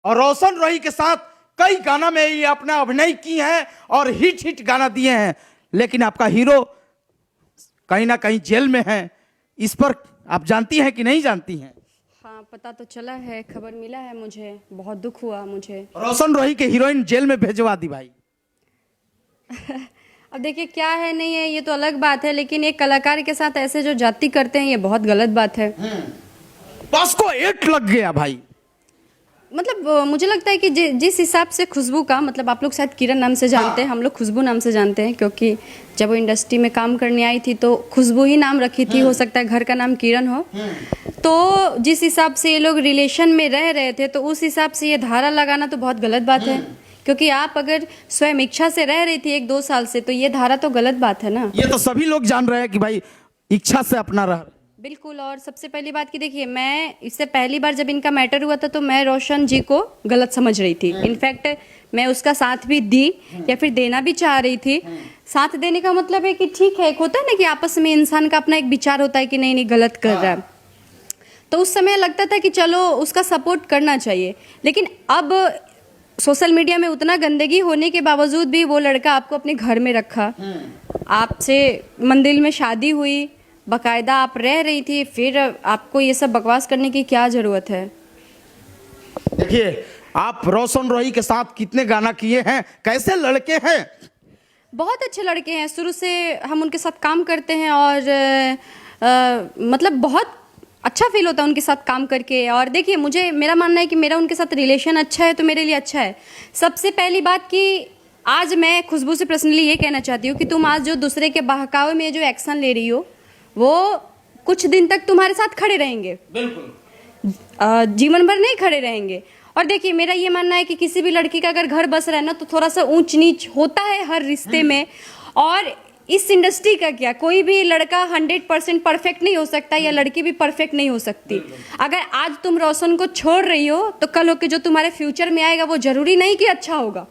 और रोशन रोही के साथ कई गाना में ये अपना अभिनय की हैं और हिट हिट गाना दिए हैं, लेकिन आपका हीरो कहीं ना कहीं जेल में है। इस पर आप जानती हैं कि नहीं जानती हैं? हाँ, पता तो चला है, खबर मिला है मुझे, बहुत दुख हुआ मुझे। रोशन रोही के हीरोइन जेल में भेजवा दी भाई। अब देखिए क्या है नहीं है ये तो अलग बात है, लेकिन एक कलाकार के साथ ऐसे जो जाति करते हैं ये बहुत गलत बात है। बस को एट लग गया भाई। मतलब मुझे लगता है कि जिस हिसाब से खुशबू का, मतलब आप लोग शायद किरण नाम से जानते हैं, हम लोग खुशबू नाम से जानते हैं, क्योंकि जब वो इंडस्ट्री में काम करने आई थी तो खुशबू ही नाम रखी थी, हो सकता है घर का नाम किरण हो। तो जिस हिसाब से ये लोग रिलेशन में रह रहे थे तो उस हिसाब से ये धारा लगाना तो बहुत गलत बात है, क्योंकि आप अगर स्वयं इच्छा से रह रही थी 1-2 साल से तो ये धारा तो गलत बात है ना। ये तो सभी लोग जान रहे हैं कि भाई इच्छा से अपना रह। बिल्कुल। और सबसे पहली बात की देखिए, मैं इससे पहली बार जब इनका मैटर हुआ था तो मैं रोशन जी को गलत समझ रही थी। इनफैक्ट मैं उसका साथ भी दी या फिर देना भी चाह रही थी। साथ देने का मतलब है कि ठीक है, एक होता है ना कि आपस में इंसान का अपना एक विचार होता है कि नहीं नहीं गलत कर रहा है, तो उस समय लगता था कि चलो उसका सपोर्ट करना चाहिए। लेकिन अब सोशल मीडिया में उतना गंदगी होने के बावजूद भी वो लड़का आपको अपने घर में रखा, आपसे मंदिर में शादी हुई, बकायदा आप रह रही थी, फिर आपको ये सब बकवास करने की क्या जरूरत है? देखिए आप रोशन रोही के साथ कितने गाना किए हैं, कैसे लड़के हैं? बहुत अच्छे लड़के हैं, शुरू से हम उनके साथ काम करते हैं और मतलब बहुत अच्छा फील होता है उनके साथ काम करके। और देखिए मुझे मेरा मानना है कि मेरा उनके साथ रिलेशन अच्छा है तो मेरे लिए अच्छा है। सबसे पहली बात कि आज मैं खुशबू से पर्सनली ये कहना चाहती हूँ कि तुम आज जो दूसरे के बहकावे में जो एक्शन ले रही हो वो कुछ दिन तक तुम्हारे साथ खड़े रहेंगे, बिल्कुल जीवन भर नहीं खड़े रहेंगे। और देखिए मेरा ये मानना है कि किसी भी लड़की का अगर घर बस रहा है ना तो थोड़ा सा ऊंच नीच होता है हर रिश्ते में। और इस इंडस्ट्री का क्या, कोई भी लड़का 100% परफेक्ट नहीं हो सकता या लड़की भी परफेक्ट नहीं हो सकती। अगर आज तुम रोशन को छोड़ रही हो तो कल होके जो तुम्हारे फ्यूचर में आएगा वो जरूरी नहीं कि अच्छा होगा।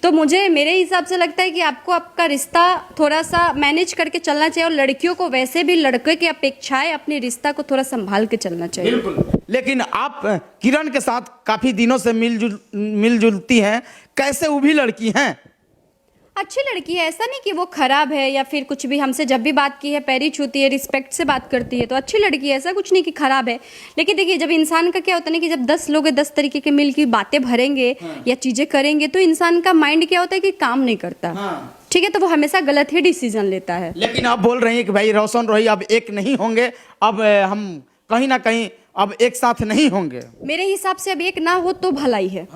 तो मुझे मेरे हिसाब से लगता है कि आपको आपका रिश्ता थोड़ा सा मैनेज करके चलना चाहिए, और लड़कियों को वैसे भी लड़के की अपेक्षाएं अपने रिश्ता को थोड़ा संभाल के चलना चाहिए। बिल्कुल। लेकिन आप किरण के साथ काफी दिनों से मिलजुलती हैं, कैसे वो भी लड़की हैं? अच्छी लड़की है, ऐसा नहीं कि वो खराब है या फिर कुछ भी। हमसे जब भी बात की है पैरी छूती है, रिस्पेक्ट से बात करती है, तो अच्छी लड़की है, ऐसा कुछ नहीं कि खराब है। लेकिन देखिए जब इंसान का क्या होता है ना कि जब 10 लोग 10 तरीके के मिल की बातें भरेंगे या चीजें करेंगे तो इंसान का माइंड क्या होता है कि काम नहीं करता। ठीक है, तो वो हमेशा गलत ही डिसीजन लेता है। लेकिन आप बोल रही हैं कि भाई रोशन रोही अब एक नहीं होंगे, अब हम कहीं ना कहीं अब एक साथ नहीं होंगे। मेरे हिसाब से अब एक ना हो तो भलाई है।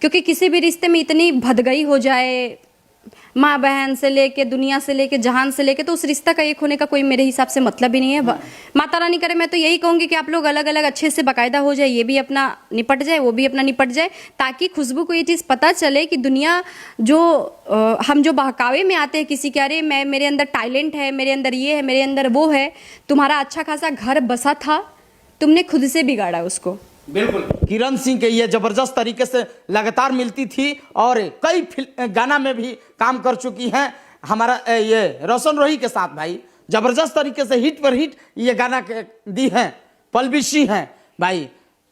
क्योंकि किसी भी रिश्ते में इतनी भदगई हो जाए, माँ बहन से लेके दुनिया से लेके जहान से लेके, तो उस रिश्ता का एक होने का कोई मेरे हिसाब से मतलब ही नहीं है। माता रानी करे, मैं तो यही कहूंगी कि आप लोग अलग अलग अच्छे से बाकायदा हो जाए, ये भी अपना निपट जाए वो भी अपना निपट जाए, ताकि खुशबू को ये चीज़ पता चले कि दुनिया जो हम जो बहकावे में आते हैं किसी के, अरे मैं मेरे अंदर टैलेंट है, मेरे अंदर ये है, मेरे अंदर वो है, तुम्हारा अच्छा खासा घर बसा था, तुमने खुद से बिगाड़ा उसको। बिल्कुल। किरण सिंह के ये जबरदस्त तरीके से लगातार मिलती थी और कई गाना में भी काम कर चुकी हैं। हमारा ये रोशन रोही के साथ भाई जबरदस्त तरीके से हिट पर हिट ये गाना दी हैं, पलबिशी हैं भाई।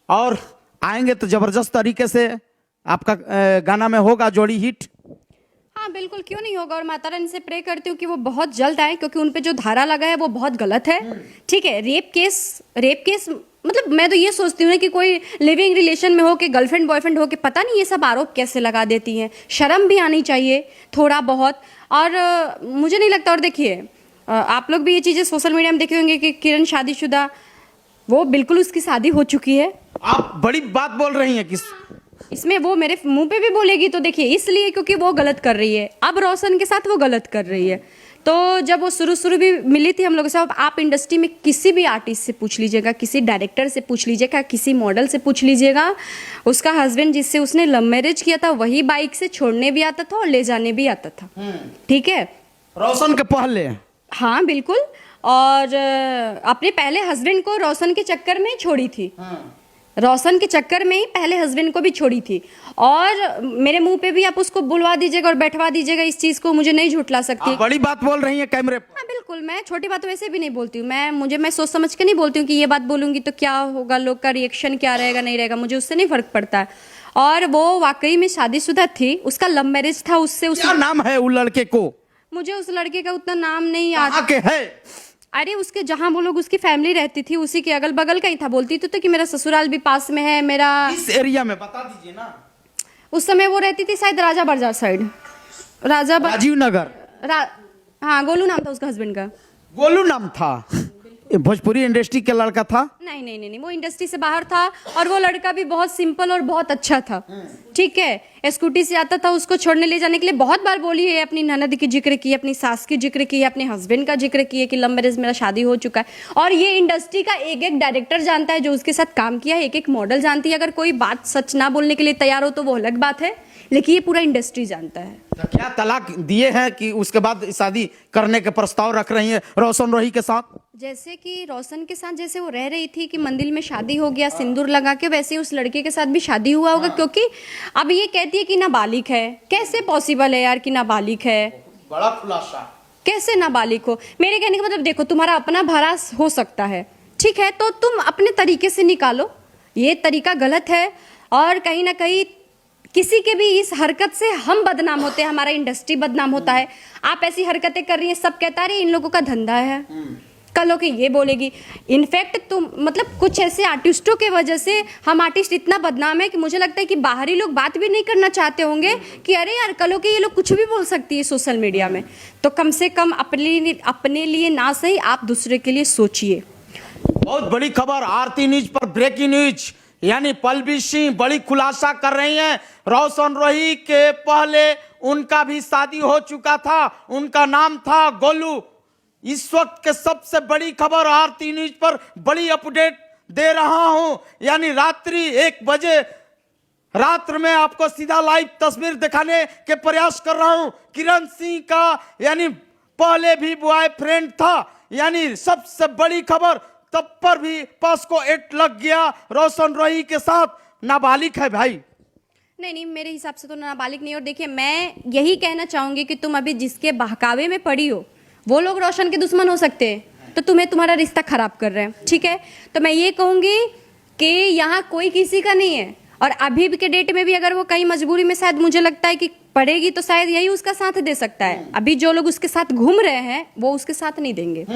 और आएंगे तो जबरदस्त तरीके से आपका गाना में होगा जोड़ी हिट। हाँ बिल्कुल, क्यों नहीं होगा। और माता रानी से प्रे करती हूँ कि वो बहुत जल्द आए, क्योंकि उन पे जो धारा लगा है वो बहुत गलत है। ठीक है, रेप केस मतलब मैं तो ये सोचती हूँ ना कि कोई लिविंग रिलेशन में हो के गर्लफ्रेंड बॉयफ्रेंड हो के पता नहीं ये सब आरोप कैसे लगा देती हैं। शर्म भी आनी चाहिए थोड़ा बहुत। और मुझे नहीं लगता। और देखिए आप लोग भी ये चीज़ें सोशल मीडिया में देखे होंगे कि किरण शादीशुदा, वो बिल्कुल उसकी शादी हो चुकी है। आप बड़ी बात बोल रही हैं। किस इसमें वो मेरे मुंह पे भी बोलेगी तो देखिए इसलिए क्योंकि वो गलत कर रही है, अब रोशन के साथ वो गलत कर रही है। तो जब वो शुरू भी मिली थी हम लोगों से, आप इंडस्ट्री में किसी भी आर्टिस्ट से पूछ लीजिएगा, किसी डायरेक्टर से पूछ लीजिएगा, किसी मॉडल से पूछ लीजिएगा, उसका हस्बैंड जिससे उसने लव मैरिज किया था वही बाइक से छोड़ने भी आता था और ले जाने भी आता था। ठीक है, रोशन के पहले। हाँ बिल्कुल। और अपने पहले हस्बैंड को रोशन के चक्कर में छोड़ी थी। रोशन के चक्कर में ही पहले हस्बैंड को भी छोड़ी थी। और मेरे मुंह पे भी आप उसको बुलवा दीजिएगा और बैठवा दीजिएगा, इस चीज को मुझे नहीं झुठला सकती। आप बड़ी बात बोल रही हैं कैमरे पर। हाँ बिल्कुल, मैं छोटी बात वैसे भी नहीं बोलती हूँ। मैं सोच समझ के नहीं बोलती हूँ कि ये बात बोलूंगी तो क्या होगा, लोग का रिएक्शन क्या रहेगा नहीं रहेगा, मुझे उससे नहीं फर्क पड़ता है। और वो वाकई में शादीशुदा थी, उसका लव मैरिज था। उससे क्या नाम है वो लड़के को? मुझे उस लड़के का उतना नाम नहीं याद। कहाँ के है? अरे उसके जहाँ वो लोग उसकी फैमिली रहती थी उसी के अगल बगल का ही था। बोलती तो कि मेरा ससुराल भी पास में है मेरा। इस एरिया में बता दीजिए ना। उस समय वो रहती थी शायद राजा बाजार साइड, राजीव नगर। हाँ, गोलू नाम था उसका हस्बैंड का। गोलू नाम था? ये भोजपुरी इंडस्ट्री का लड़का था? नहीं नहीं नहीं नहीं, वो इंडस्ट्री से बाहर था। और वो लड़का भी बहुत सिंपल और बहुत अच्छा था, ठीक है। स्कूटी से आता था, उसको छोड़ने ले जाने के लिए बहुत बार बोली है। अपनी ननद की जिक्र की, अपनी सास की जिक्र की, अपने हस्बैंड का जिक्र किया कि लव मैरिज मेरा शादी हो चुका है। और ये इंडस्ट्री का एक एक डायरेक्टर जानता है जो उसके साथ काम किया है, एक एक मॉडल जानती है। अगर कोई बात सच ना बोलने के लिए तैयार हो तो वो अलग बात है, लेकिन ये पूरा इंडस्ट्री जानता है। तो क्या तलाक दिए हैं कि उसके बाद शादी करने के प्रस्ताव रख रही हैं रोशन रोही के साथ? जैसे कि रोशन के साथ जैसे वो रह रही थी कि मंदिर में शादी हो गया सिंदूर लगा के, वैसे ही उस लड़के के साथ भी शादी हुआ होगा। क्योंकि अब ये कहती है कि नाबालिग है। कैसे पॉसिबल है यार कि नाबालिग है? बड़ा खुलासा। कैसे नाबालिग हो? मेरे कहने का मतलब देखो, तुम्हारा अपना भरा हो सकता है, ठीक है, तो तुम अपने तरीके से निकालो। ये तरीका गलत है और कहीं ना कहीं किसी के भी इस हरकत से हम बदनाम होते हैं, हमारा इंडस्ट्री बदनाम होता है। आप ऐसी हरकतें कर रही हैं, सब कहता है इन लोगों का धंधा है। कल हो के ये बोलेगी। इनफैक्ट तुम मतलब कुछ ऐसे आर्टिस्टों के वजह से हम आर्टिस्ट इतना बदनाम है कि मुझे लगता है कि बाहरी लोग बात भी नहीं करना चाहते होंगे कि अरे यार कल हो के ये लोग कुछ भी बोल सकती है सोशल मीडिया में। तो कम से कम अपने लिए ना सही आप दूसरे के लिए सोचिए। बहुत बड़ी खबर आरती न्यूज पर ब्रेकिंग न्यूज, यानी पल्लवी सिंह बड़ी खुलासा कर रही हैं। रोशन रोही के पहले उनका भी शादी हो चुका था, उनका नाम था गोलू। इस वक्त के सबसे बड़ी खबर आरती न्यूज पर बड़ी अपडेट दे रहा हूं, यानी रात्रि 1 बजे रात्र में आपको सीधा लाइव तस्वीर दिखाने के प्रयास कर रहा हूं। किरण सिंह का यानी पहले भी बॉयफ्रेंड था, यानी सबसे बड़ी खबर तब पर भी पॉस्को एक्ट लग गया रोशन रोही के साथ। नाबालिग है भाई। नहीं, मेरे हिसाब से तो नाबालिग नहीं। और देखिए, मैं यही कहना चाहूंगी कि तुम अभी जिसके बहकावे में पड़ी हो वो लोग रोशन के दुश्मन हो सकते हैं, तो तुम्हें तुम्हारा रिश्ता खराब कर रहे हैं, ठीक है। तो मैं ये कहूंगी कि यहाँ कोई किसी का नहीं है। और अभी के डेट में भी अगर वो कहीं मजबूरी में शायद मुझे लगता है कि पड़ेगी तो शायद यही उसका साथ दे सकता है। अभी जो लोग उसके साथ घूम रहे हैं वो उसके साथ नहीं देंगे,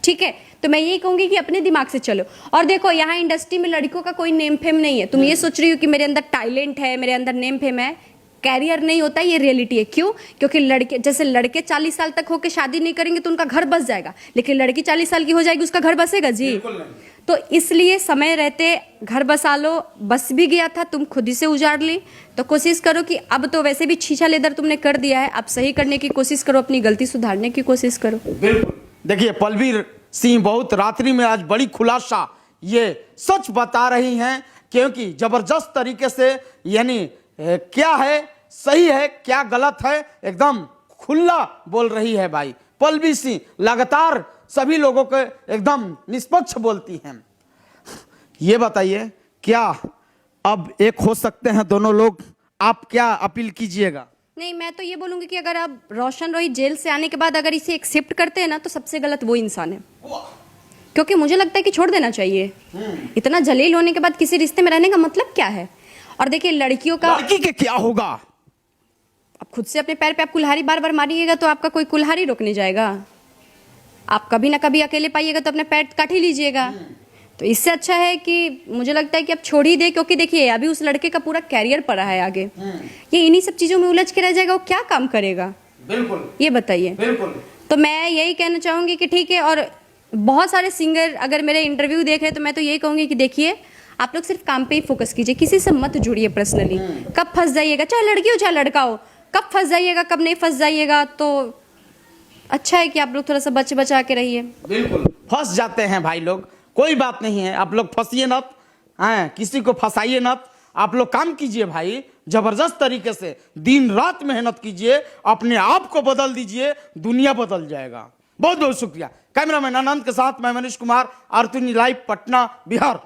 ठीक है। तो मैं यही कहूंगी कि अपने दिमाग से चलो। और देखो, यहाँ इंडस्ट्री में लड़कियों का कोई नेम फेम नहीं है। तुम ये सोच रही हो कि मेरे अंदर टैलेंट है, मेरे अंदर नेम फेम है, कैरियर नहीं होता, ये रियलिटी है। क्यों? क्योंकि लड़के 40 साल तक होकर शादी नहीं करेंगे तो उनका घर बस जाएगा, लेकिन लड़की 40 साल की हो जाएगी उसका घर बसेगा जी? तो इसलिए समय रहते घर बसा लो। बस भी गया था, तुम खुद ही से उजाड़ ली। तो कोशिश करो कि अब तो वैसे भी छीछा लेदर तुमने कर दिया है, अब सही करने की कोशिश करो, अपनी गलती सुधारने की कोशिश करो। बिल्कुल। देखिए, पल्लवी सिंह बहुत रात्रि में आज बड़ी खुलासा ये सच बता रही हैं, क्योंकि जबरदस्त तरीके से यानी क्या है सही है क्या गलत है एकदम खुला बोल रही है भाई। पल्लवी सिंह लगातार सभी लोगों को एकदम निष्पक्ष बोलती हैं। ये बताइए, क्या अब एक हो सकते हैं दोनों लोग? आप क्या अपील कीजिएगा? नहीं, मैं तो ये बोलूंगी कि अगर आप रोशन रोही जेल से आने के बाद अगर इसे एक्सेप्ट करते हैं ना, तो सबसे गलत वो इंसान है। क्योंकि मुझे लगता है कि छोड़ देना चाहिए। इतना जलील होने के बाद किसी रिश्ते में रहने का मतलब क्या है? और देखिए, लड़कियों का लड़की के क्या होगा? अब खुद से अपने पैर पे आप कुल्हाड़ी बार बार मारिएगा तो आपका कोई कुल्हाड़ी रोकने जाएगा? आप कभी ना कभी अकेले पाइएगा तो अपने पैर काट ही लीजिएगा। तो इससे अच्छा है कि मुझे लगता है कि आप छोड़ ही दे। क्योंकि देखिए, अभी उस लड़के का पूरा कैरियर पड़ा है आगे, ये इन्हीं सब चीजों में उलझ के रह जाएगा, वो क्या काम करेगा? बिल्कुल, ये बताइए। बिल्कुल। तो मैं यही कहना चाहूंगी कि ठीक है। और बहुत सारे सिंगर अगर मेरे इंटरव्यू देख रहे हैं तो मैं तो यही कहूंगी कि देखिए, आप लोग सिर्फ काम पे ही फोकस कीजिए, किसी से मत जुड़िए पर्सनली। कब फंस जाइएगा, चाहे लड़की हो चाहे लड़का हो, कब फंस जाइएगा कब नहीं फंस जाइएगा, तो अच्छा है कि आप लोग थोड़ा सा बचा के रहिए। बिल्कुल, फंस जाते हैं भाई लोग, कोई बात नहीं है, आप लोग फंसिए मत, किसी को फंसाइए मत। आप लोग काम कीजिए भाई, जबरदस्त तरीके से दिन रात मेहनत कीजिए, अपने आप को बदल दीजिए, दुनिया बदल जाएगा। बहुत बहुत शुक्रिया। कैमरामैन आनंद के साथ मैं मनीष कुमार, आरती लाइव, पटना, बिहार।